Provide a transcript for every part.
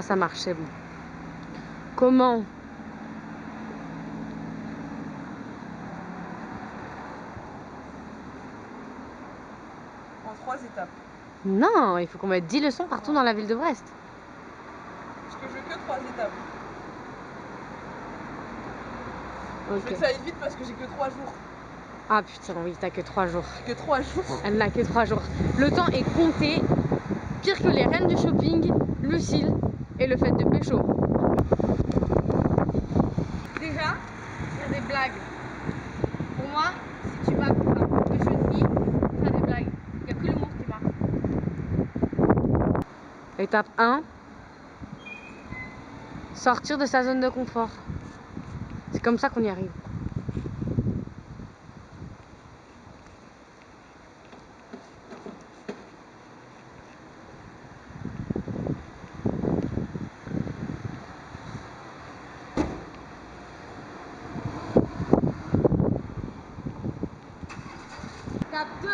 Là, ça marche, c'est bon. Comment? En 3 étapes. Non, il faut qu'on mette 10 leçons partout dans la ville de Brest. Parce que je veux que 3 étapes. Okay. Je veux que ça aille vite parce que j'ai que 3 jours. Ah putain, oui, t'as que 3 jours. J'ai que 3 jours. Elle n'a que 3 jours. Le temps est compté. Pire que les reines du shopping, Lucille et le fait de pécho. Déjà, faire des blagues. Pour moi, si tu vas pécho une fille, faire des blagues. Il n'y a que le monstre qui marche. Étape 1. Sortir de sa zone de confort. C'est comme ça qu'on y arrive. Étape 2.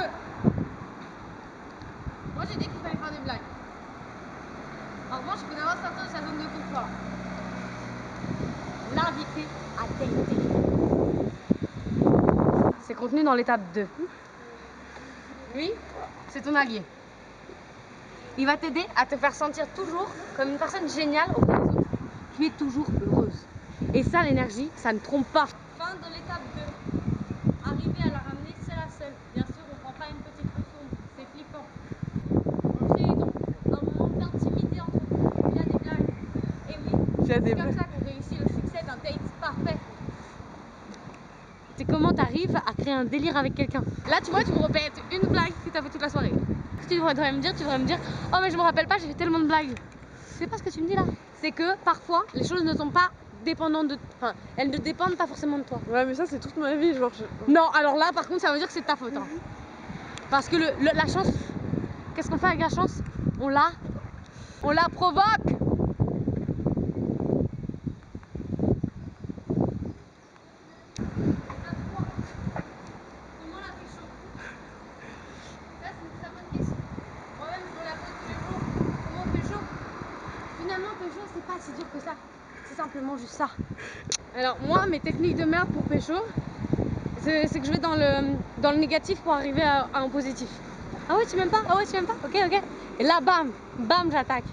Moi j'ai dit qu'il fallait faire des blagues. En revanche, il faut d'abord sortir de sa zone de confort. L'inviter à dater. C'est contenu dans l'étape 2. Lui, c'est ton allié. Il va t'aider à te faire sentir toujours comme une personne géniale auprès des autres. Tu es toujours heureuse. Et ça, l'énergie, ça ne trompe pas. Fin de l'étape 2. Arriver à la ramener seule à seule. Bien sûr, on ne prend pas une petite leçon. C'est flippant. On crée donc un moment d'intimité entre vous. Il y a des blagues. Et oui, c'est comme ça qu'on réussit le succès d'un date parfait. C'est comment tu arrives à créer un délire avec quelqu'un. Là, tu vois, tu me répètes une blague que tu as fait toute la soirée. Tu devrais me dire, oh mais je me rappelle pas, j'ai fait tellement de blagues. C'est pas ce que tu me dis là. C'est que parfois, les choses ne sont pas dépendantes de... Enfin, elles ne dépendent pas forcément de toi. Ouais, mais ça, c'est toute ma vie, genre... Non, alors là, par contre, ça veut dire que c'est de ta faute. Hein. Parce que la chance, qu'est-ce qu'on fait avec la chance? On la provoque. Finalement, pécho, c'est pas si dur que ça. C'est simplement juste ça. Alors moi, mes techniques de merde pour pécho, c'est que je vais dans le négatif pour arriver à un positif. Ah ouais, tu m'aimes pas? Ah ouais, tu m'aimes pas? Ok, ok. Et là, bam, bam, j'attaque.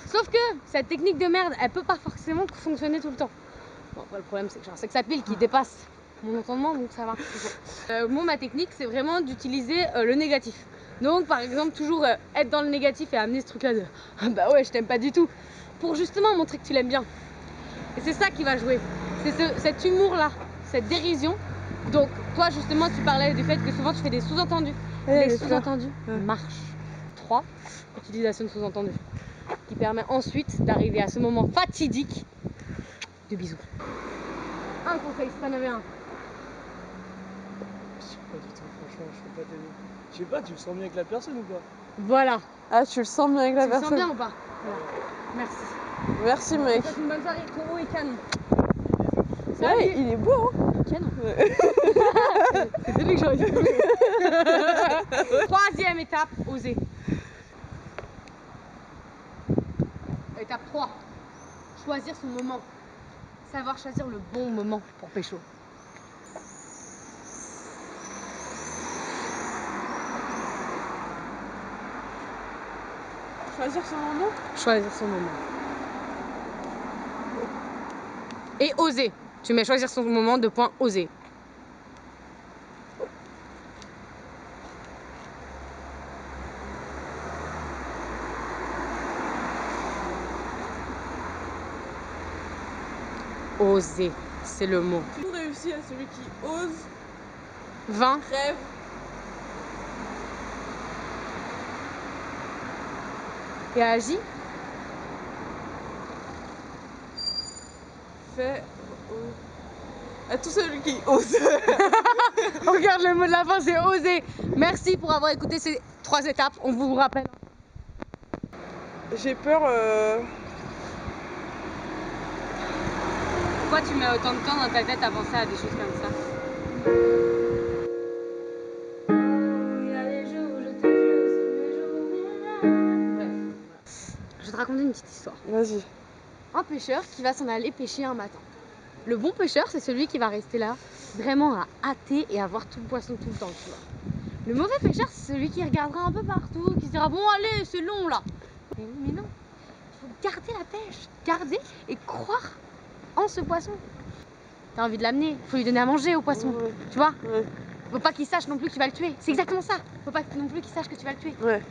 Sauf que cette technique de merde, elle peut pas forcément fonctionner tout le temps. Bon, après, le problème, c'est que j'ai un sex appeal qui dépasse mon entendement, donc ça va. Moi, ma technique, c'est vraiment d'utiliser le négatif. Donc, par exemple, toujours être dans le négatif et amener ce truc-là de bah ouais, je t'aime pas du tout. Pour justement montrer que tu l'aimes bien. Et c'est ça qui va jouer. C'est cet humour-là, cette dérision. Donc, toi, justement, tu parlais du fait que souvent tu fais des sous-entendus. Les sous-entendus marchent. 3. Utilisation de sous-entendus. Qui permet ensuite d'arriver à ce moment fatidique de bisous. Un conseil, si t'en avais un. Je sais pas du tout, franchement, je peux pas t'aider. Je sais pas, tu le sens bien avec la personne ou pas? Voilà. Ah, tu le sens bien avec la personne? Tu le sens bien ou pas? Voilà. Merci. Merci, mec. C'est une bonne soirée, ton haut est canon. Ouais, il est beau, hein? Canon. C'est lui que j'aurais dit. Troisième étape, oser. Étape 3. Choisir son moment. Savoir choisir le bon moment pour pécho. Choisir son moment? Choisir son moment. Et oser. Tu mets choisir son moment, de point oser. Oser, c'est le mot. Tout réussit à celui qui ose, 20. rêve. Et agit. Fait à tout celui qui ose. Regarde, le mot de la fin, c'est oser. Merci pour avoir écouté ces 3 étapes. On vous rappelle. J'ai peur. Pourquoi tu mets autant de temps dans ta tête à penser à des choses comme ça? Bref, je vais te raconter une petite histoire. Vas-y. un pêcheur qui va s'en aller pêcher un matin. Le bon pêcheur, c'est celui qui va rester là, vraiment à hâter et à voir tout le poisson tout le temps, tu vois. Le mauvais pêcheur, c'est celui qui regardera un peu partout, qui se dira bon allez, c'est long là. Mais non, il faut garder la pêche, garder et croire en ce poisson. T'as envie de l'amener, il faut lui donner à manger au poisson, Ouais. tu vois. Ouais. Faut pas qu'il sache non plus que tu vas le tuer. C'est exactement ça. Faut pas non plus qu'il sache que tu vas le tuer. Ouais.